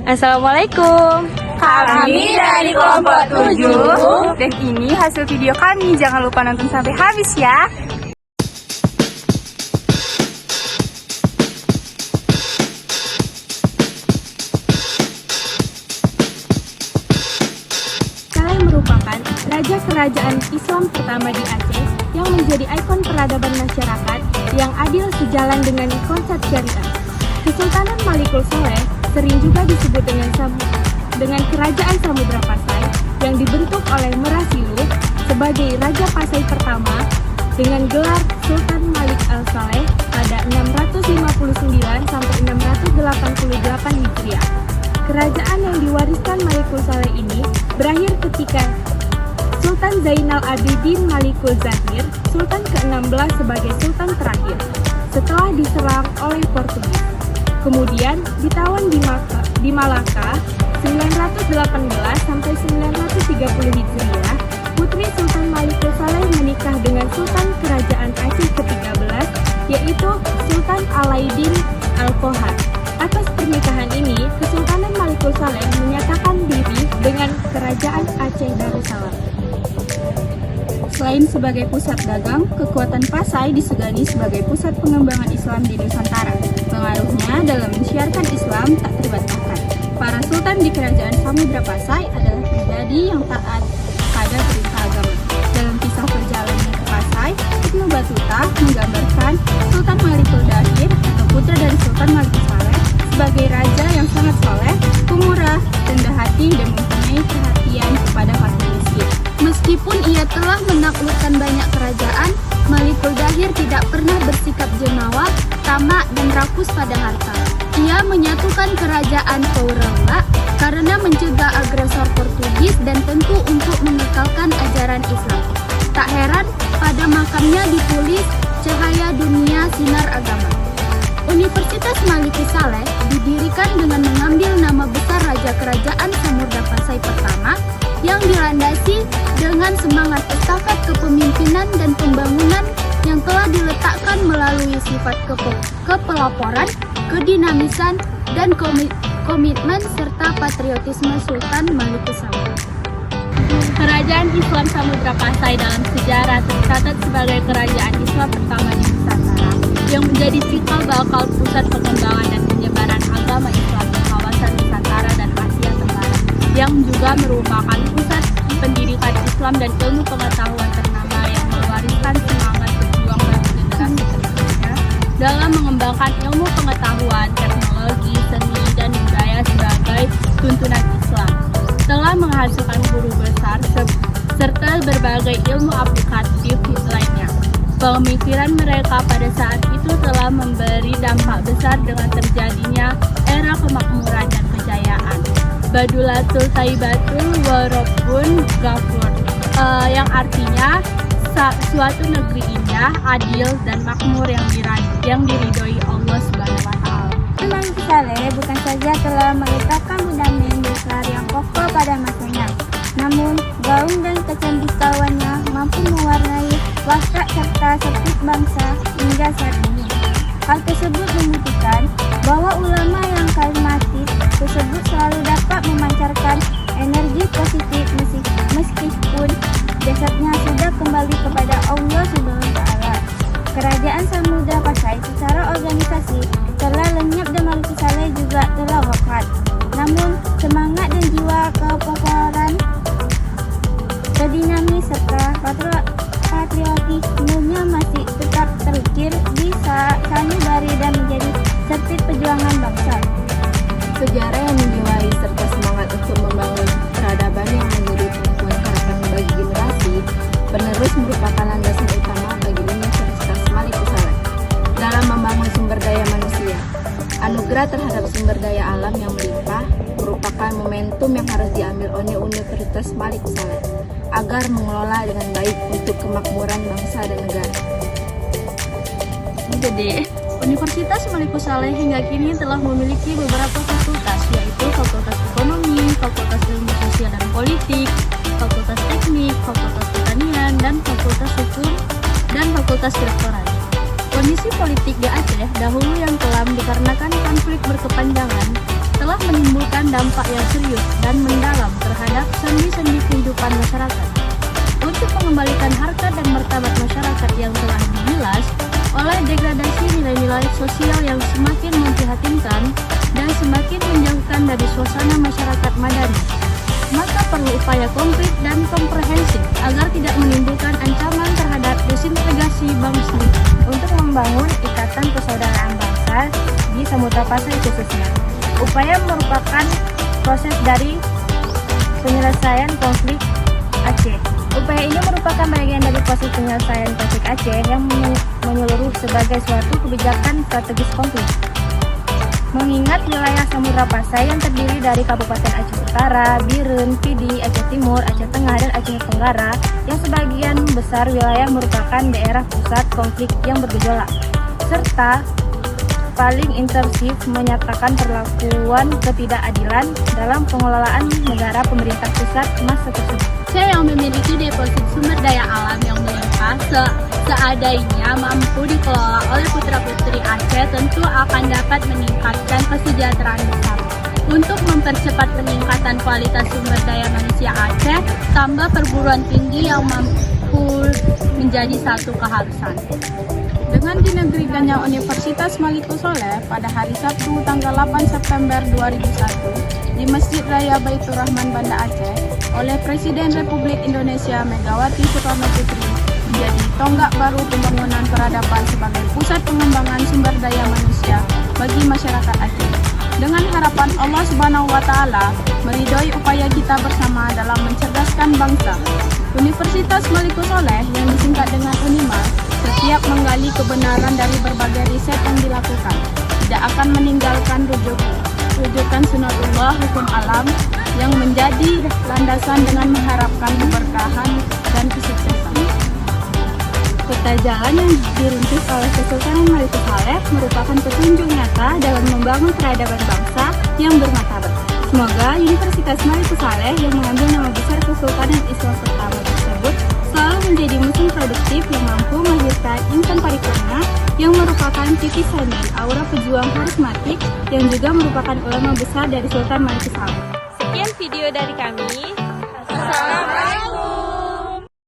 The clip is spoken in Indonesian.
Assalamualaikum. Kami dari kelompok 7. Dan ini hasil video kami. Jangan lupa nonton sampai habis ya. Saleh merupakan raja kerajaan Islam pertama di Aceh yang menjadi ikon peradaban masyarakat yang adil sejalan dengan konsep syariah. Kesultanan Malikul Saleh sering juga disebut dengan Kerajaan Samudra Pasai yang dibentuk oleh Merah Silih sebagai Raja Pasai pertama dengan gelar Sultan Malik Al-Saleh pada 659 sampai 688 Hijriah. Kerajaan yang diwariskan Malikul Saleh ini berakhir ketika Sultan Zainal Abidin Malikul Zahir, Sultan ke-16 sebagai Sultan terakhir, setelah diserang oleh Portugis. Kemudian ditawan di Malaka 918 sampai 930 Hijriah, putri Sultan Malikul Saleh menikah dengan Sultan Kerajaan Aceh ke-13 yaitu Sultan Alaidin Al-Kohar. Atas pernikahan ini, Kesultanan Malikul Saleh menyatakan diri dengan Kerajaan Aceh Darussalam. Selain sebagai pusat dagang, kekuatan Pasai disegani sebagai pusat pengembangan Islam di Nusantara. Pengaruhnya dalam mensiarkan Islam tak terbataskan. Para sultan di Kerajaan Samudra Pasai adalah pribadi yang taat pada perintah agama. Dalam kisah perjalanannya ke Pasai, Ibnu Battuta menggambarkan Sultan Malikul Dahir atau putra dari Sultan Malikul Saleh sebagai raja yang sangat soleh, pemurah, rendah hati, dan mempunyai perhatian kepada fakir miskin. Meskipun ia telah menaklukkan banyak kerajaan, Malikul Dahir tidak pernah bersikap jemawa, tamak, dan rakus pada harta. Ia menyatukan kerajaan Kauranga karena mencegah agresor Portugis dan tentu untuk mengekalkan ajaran Islam. Tak heran pada makamnya ditulis Cahaya Dunia Sinar Agama. Universitas Malikul Saleh didirikan dengan mengambil nama besar Raja Kerajaan Samudra Pasai pertama yang dilandasi dengan semangat estafet kepemimpinan dan pembangunan yang telah diletakkan melalui sifat kepelaporan, kedinamisan, dan komitmen serta patriotisme Sultan Malikul Saleh. Kerajaan Islam Samudra Pasai dalam sejarah tercatat sebagai kerajaan Islam pertama di Nusantara yang menjadi cikal bakal pusat pengembangan dan penyebaran agama Islam di kawasan Nusantara dan Asia Tenggara, yang juga merupakan pusat pendidikan Islam dan ilmu pengetahuan ternama yang mewariskan semangat berjuang bagi generasi terbaiknya dalam mengembangkan ilmu pengetahuan, teknologi, seni, dan budaya sebagai tuntunan Islam. Telah menghasilkan guru besar serta berbagai ilmu aplikatif lainnya. Pemikiran mereka pada saat itu telah memberi dampak besar dengan terjadinya era kemakmuran dan kejayaan. Badulatul Taibatul Warobun Ghafur, yang artinya suatu negeri indah, adil, dan makmur yang diridhoi Allah Subhanahu wa Ta'ala. Malikul Saleh bukan saja telah meletakkan fundament besar yang kokoh pada masanya, namun gaung dan kecantikannya mampu mewarnai watak serta sepit bangsa hingga saat ini. Hal tersebut membuktikan bahwa ulama yang karismatik tersebut selalu dapat memancarkan energi positif meskipun jasadnya sudah kembali kepada Allah Subhanahu wa Ta'ala. Kerajaan Samudra Pasai secara organisasi telah lenyap dan Malikul Saleh juga telah wafat. Namun semangat dan jiwa kekokohan, kedinamis serta patriotismenya masih tetap terukir di sanubari dan menjadi serpit perjuangan bangsa. Sejarah yang menjiwai serta semangat untuk membangun peradaban yang menjadi tumpuan harapan bagi generasi penerus merupakan landasan utama bagi Universitas Malikul Saleh dalam membangun sumber daya manusia. Anugerah terhadap sumber daya alam yang melimpah merupakan momentum yang harus diambil oleh Universitas Malikul Saleh agar mengelola dengan baik untuk kemakmuran bangsa dan negara. Jadi, Universitas Malikul Saleh hingga kini telah memiliki beberapa fakultas, yaitu Fakultas Ekonomi, Fakultas Ilmu Sosial dan Politik, Fakultas Teknik, Fakultas Pertanian, dan Fakultas Hukum, dan Fakultas Kedokteran. Kondisi politik di Aceh dahulu yang kelam dikarenakan konflik berkepanjangan telah menimbulkan dampak yang serius dan mendalam terhadap sendi-sendi kehidupan masyarakat. Untuk mengembalikan harkat dan martabat masyarakat yang telah dibilas oleh degradasi nilai-nilai sosial yang semakin memprihatinkan dan semakin menjauhkan dari suasana masyarakat madani, maka perlu upaya konkret dan komprehensif agar tidak menimbulkan ancaman terhadap disintegrasi bangsa. Untuk membangun ikatan persaudaraan bangsa di Samudra Pasai khususnya. Upaya merupakan proses dari penyelesaian konflik Aceh. Upaya ini merupakan bagian dari proses penyelesaian konflik Aceh yang menyeluruh sebagai suatu kebijakan strategis konflik. Mengingat wilayah Samudra Pasai yang terdiri dari Kabupaten Aceh Utara, Biren, Pidi, Aceh Timur, Aceh Tengah, dan Aceh Tenggara, yang sebagian besar wilayah merupakan daerah pusat konflik yang bergejolak, serta paling intensif menyatakan perlakuan ketidakadilan dalam pengelolaan negara pemerintah pusat masa tersebut. Aceh yang memiliki deposit sumber daya alam yang melimpah seadanya mampu dikelola oleh putra-putri Aceh tentu akan dapat meningkatkan kesejahteraan bersama. Untuk mempercepat peningkatan kualitas sumber daya manusia Aceh, tambah perguruan tinggi yang mampu menjadi satu keharusan. Dengan dinegrikannya Universitas Maliku Saleh pada hari Sabtu tanggal 8 September 2001 di Masjid Raya Baitur Rahman Banda Aceh oleh Presiden Republik Indonesia Megawati Soekarno Putri menjadi tonggak baru pembangunan peradaban sebagai pusat pengembangan sumber daya manusia bagi masyarakat Aceh. Dengan harapan Allah Subhanahu wa Ta'ala meridhoi upaya kita bersama dalam mencerdaskan bangsa. Universitas Maliku Saleh yang disingkat dengan UNIMA setiap menggali kebenaran dari berbagai riset yang dilakukan, tidak akan meninggalkan rujukan sunatullah hukum alam yang menjadi landasan dengan mengharapkan keberkahan dan kesuksesan. Peta jalan yang dirintis oleh Kesultanan Maliku Saleh merupakan petunjuk nyata dalam membangun peradaban bangsa yang bermartabat. Semoga Universitas Maliku Saleh yang mengambil nama besar Kesultanan Islam pertama tersebut selalu menjadi mesin produktif yang mampu melahirkan insan paripurna yang merupakan titisan dan aura pejuang karismatik yang juga merupakan ulama besar dari Sultan Maliku Saleh. Sekian video dari kami. Assalamualaikum.